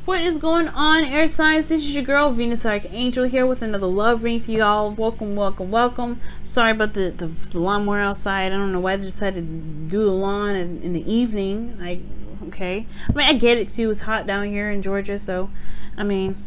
What is going on, air signs? This is your girl Venus Archangel here with another love reading for y'all. Welcome, welcome, welcome. Sorry about the lawnmower outside. I don't know why they decided to do the lawn in the evening. Okay. I mean, I get it too. It's hot down here in Georgia, so I mean,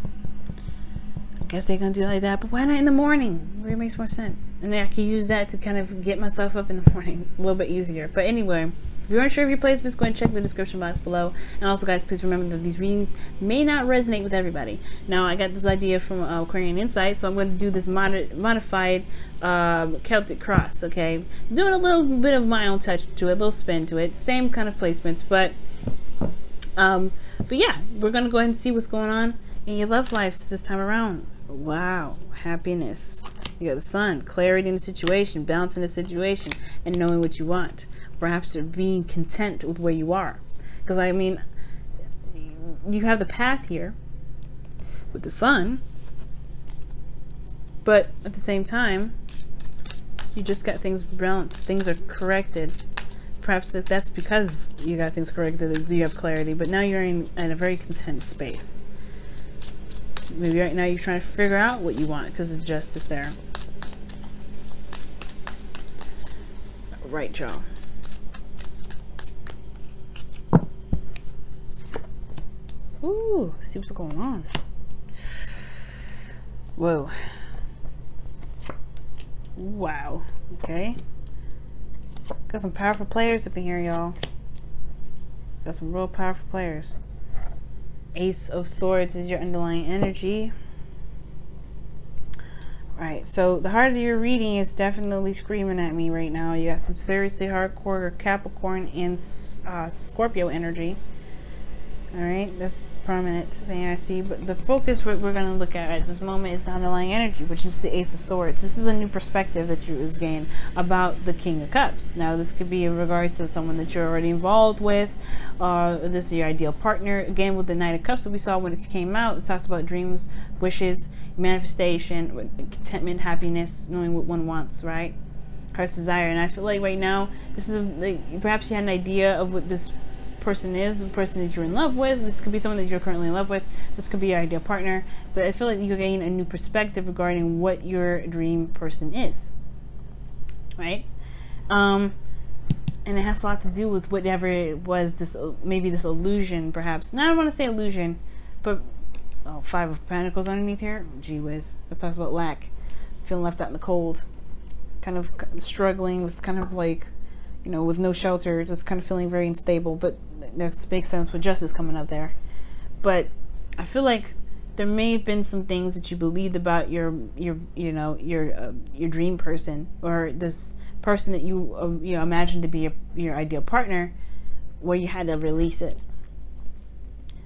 I guess they're gonna do it like that. But why not in the morning? It makes more sense, and then I can use that to kind of get myself up in the morning a little bit easier. But anyway. If you aren't sure of your placements, go and check the description box below. And also, guys, please remember that these readings may not resonate with everybody. Now, I got this idea from Aquarian Insight, so I'm going to do this modified Celtic cross, okay? Doing a little bit of my own touch to it, a little spin to it. Same kind of placements, but yeah, we're going to go ahead and see what's going on in your love lives this time around. Wow, happiness. You got the sun, clarity in the situation, balance in the situation, and knowing what you want. Perhaps being content with where you are, because I mean, you have the path here with the sun, but at the same time you just got things balanced, things are corrected. Perhaps that's because you got things corrected, you have clarity, but now you're in a very content space. Maybe right now you're trying to figure out what you want because of justice there. Right, y'all. Ooh, see what's going on. Whoa. Wow. Okay. Got some powerful players up in here, y'all. Got some real powerful players. Ace of Swords is your underlying energy. Right, so the heart of your reading is definitely screaming at me right now. You got some seriously hardcore Capricorn and Scorpio energy. Alright, that's prominent thing I see, but the focus what we're going to look at this moment is the underlying energy, which is the Ace of Swords. This is a new perspective that you is gained about the King of Cups. Now this could be in regards to someone that you're already involved with, this is your ideal partner. Again, with the Knight of Cups that we saw when it came out, it talks about dreams, wishes, manifestation, contentment, happiness, knowing what one wants, right? Heart's desire. And I feel like right now, this is like, perhaps you had an idea of what this person is, the person that you're in love with. This could be someone that you're currently in love with. This could be your ideal partner. But I feel like you gain a new perspective regarding what your dream person is, right? And it has a lot to do with whatever it was, this maybe this illusion, perhaps. Now I don't want to say illusion, but oh, Five of Pentacles underneath here. Gee whiz, that talks about lack, feeling left out in the cold, kind of struggling with kind of like, you know, with no shelter, just kind of feeling very unstable. But that makes sense with justice coming up there. But I feel like there may have been some things that you believed about your dream person, or this person that you imagined to be your ideal partner, where you had to release it.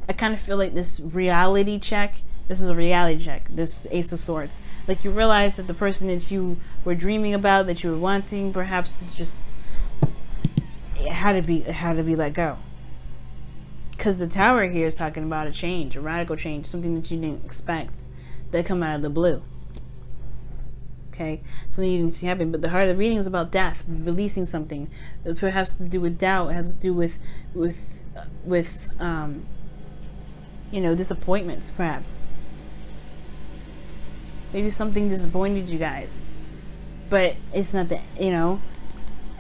I kind of feel like this reality check. This is a reality check, this Ace of Swords. Like you realize that the person that you were dreaming about, that you were wanting, perhaps is just, it had to be let go. Because the Tower here is talking about a change, a radical change, something that you didn't expect that come out of the blue. Okay, something you didn't see happen. But the heart of the reading is about death, releasing something. It perhaps has to do with doubt. It has to do with you know, disappointments, perhaps. Maybe something disappointed you guys, but it's not that, you know.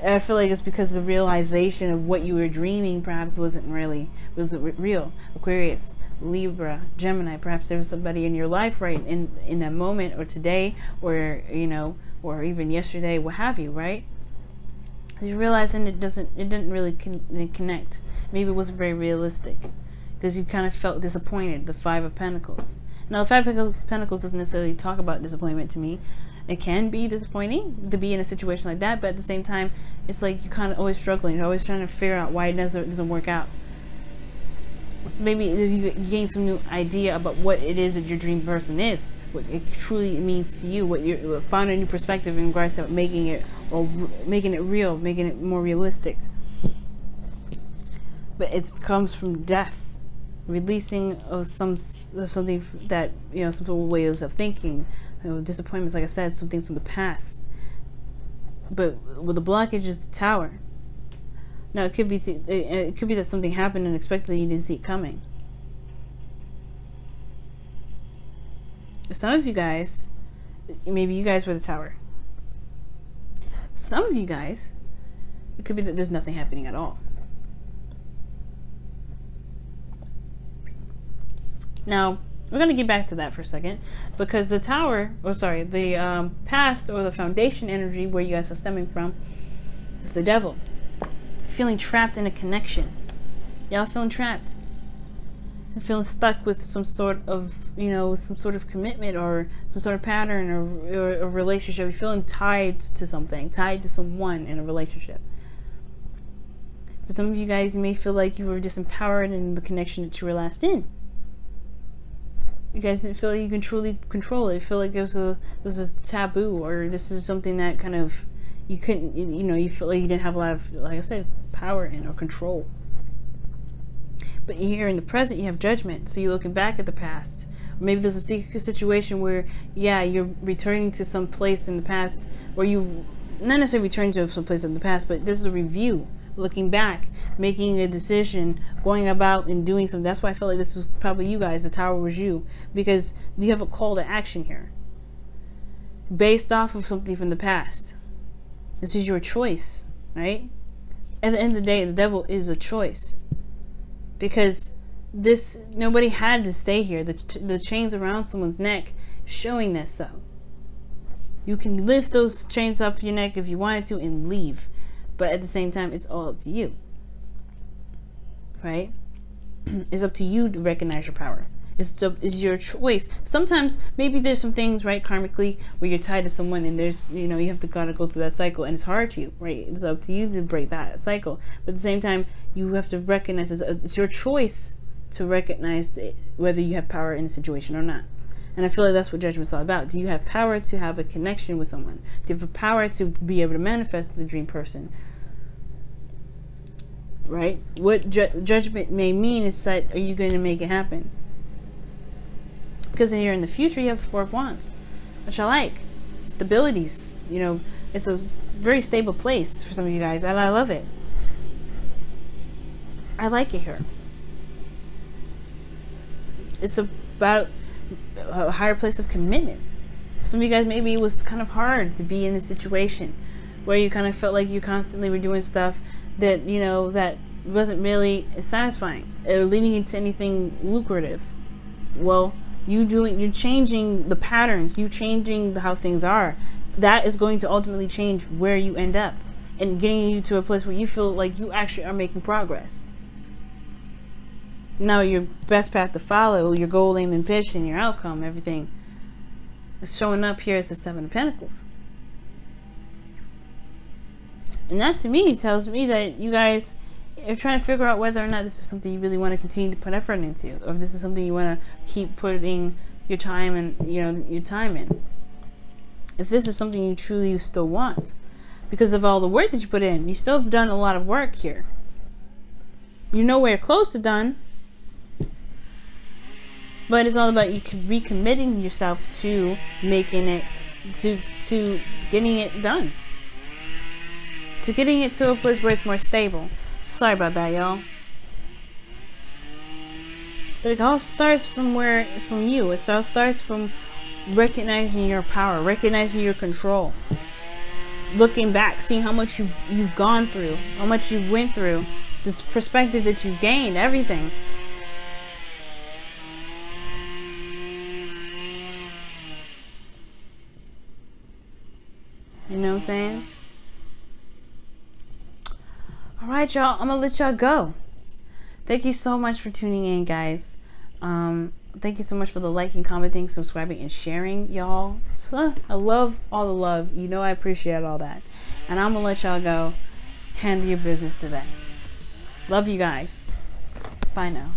I feel like it's because the realization of what you were dreaming perhaps wasn't real. Aquarius, Libra, Gemini, perhaps there was somebody in your life right in that moment, or today, or you know, or even yesterday, what have you, right? You realizing it didn't really connect. Maybe it wasn't very realistic, because you kind of felt disappointed. The Five of Pentacles. Now the Five of Pentacles doesn't necessarily talk about disappointment to me. It can be disappointing to be in a situation like that, but at the same time, it's like you're kind of always struggling. You're always trying to figure out why it doesn't work out. Maybe you gain some new idea about what it is that your dream person is, what it truly means to you, what you found a new perspective in regards to making it real, making it more realistic. But it comes from death, releasing of something that, you know, some ways of thinking. You know, disappointments, like I said, some things from the past. But with the blockage is the Tower. Now it could be that something happened unexpectedly, you didn't see it coming. Some of you guys, maybe you guys were the Tower. Some of you guys, it could be that there's nothing happening at all. Now, we're going to get back to that for a second, because the Tower, the past or the foundation energy where you guys are stemming from is the Devil. Feeling trapped in a connection. Y'all feeling trapped. And feeling stuck with some sort of, some sort of commitment or some sort of pattern or a relationship. You're feeling tied to something, tied to someone in a relationship. For some of you guys, you may feel like you were disempowered in the connection that you were last in. You guys didn't feel like you can truly control it. You feel like there's a taboo, or this is something that kind of you couldn't, you feel like you didn't have a lot of, like I said, power in or control. But here in the present, you have judgment. So you're looking back at the past. Or maybe there's a situation where, yeah, you're returning to some place in the past, or you not necessarily returning to some place in the past, but this is a review. Looking back, making a decision, going about and doing something. That's why I felt like this was probably you guys. The Tower was you, because you have a call to action here based off of something from the past. This is your choice, right? At the end of the day, the Devil is a choice, because nobody had to stay here. The chains around someone's neck showing that so. You can lift those chains off your neck if you wanted to and leave. But at the same time, it's all up to you, right? It's up to you to recognize your power. It's your choice. Sometimes, maybe there's some things, right, karmically, where you're tied to someone and there's, you have to gotta go through that cycle, and it's hard to you, right? It's up to you to break that cycle. But at the same time, you have to recognize it's your choice to recognize whether you have power in the situation or not. And I feel like that's what judgment's all about. Do you have power to have a connection with someone? Do you have the power to be able to manifest the dream person? Right? What judgment may mean is that, are you going to make it happen? Because here in the future, you have the Four of Wands, which I like. Stabilities, it's a very stable place for some of you guys. I love it. I like it here. It's about a higher place of commitment. For some of you guys, maybe it was kind of hard to be in this situation where you kind of felt like you constantly were doing stuff that that wasn't really satisfying or leading into anything lucrative. Well, you're changing the patterns, you changing how things are. That is going to ultimately change where you end up and getting you to a place where you feel like you actually are making progress. Now, your best path to follow, your goal, aim, and pitch, and your outcome, everything is showing up here as the Seven of Pentacles. And that, to me, tells me that you guys are trying to figure out whether or not this is something you really want to continue to put effort into, or if this is something you want to keep putting your time and your time in. If this is something you truly still want, because of all the work that you put in, you still have done a lot of work here. You're nowhere close to done. But it's all about you recommitting yourself to making it, to getting it done. To getting it to a place where it's more stable. Sorry about that, y'all. But it all starts from you. It all starts from recognizing your power, recognizing your control. Looking back, seeing how much you've gone through, how much you've went through, this perspective that you've gained, everything. You know what I'm saying? Alright, y'all. I'm gonna let y'all go. Thank you so much for tuning in, guys. Thank you so much for the liking, commenting, subscribing, and sharing, y'all. I love all the love. I appreciate all that. And I'm gonna let y'all go. Handle your business today. Love you guys. Bye now.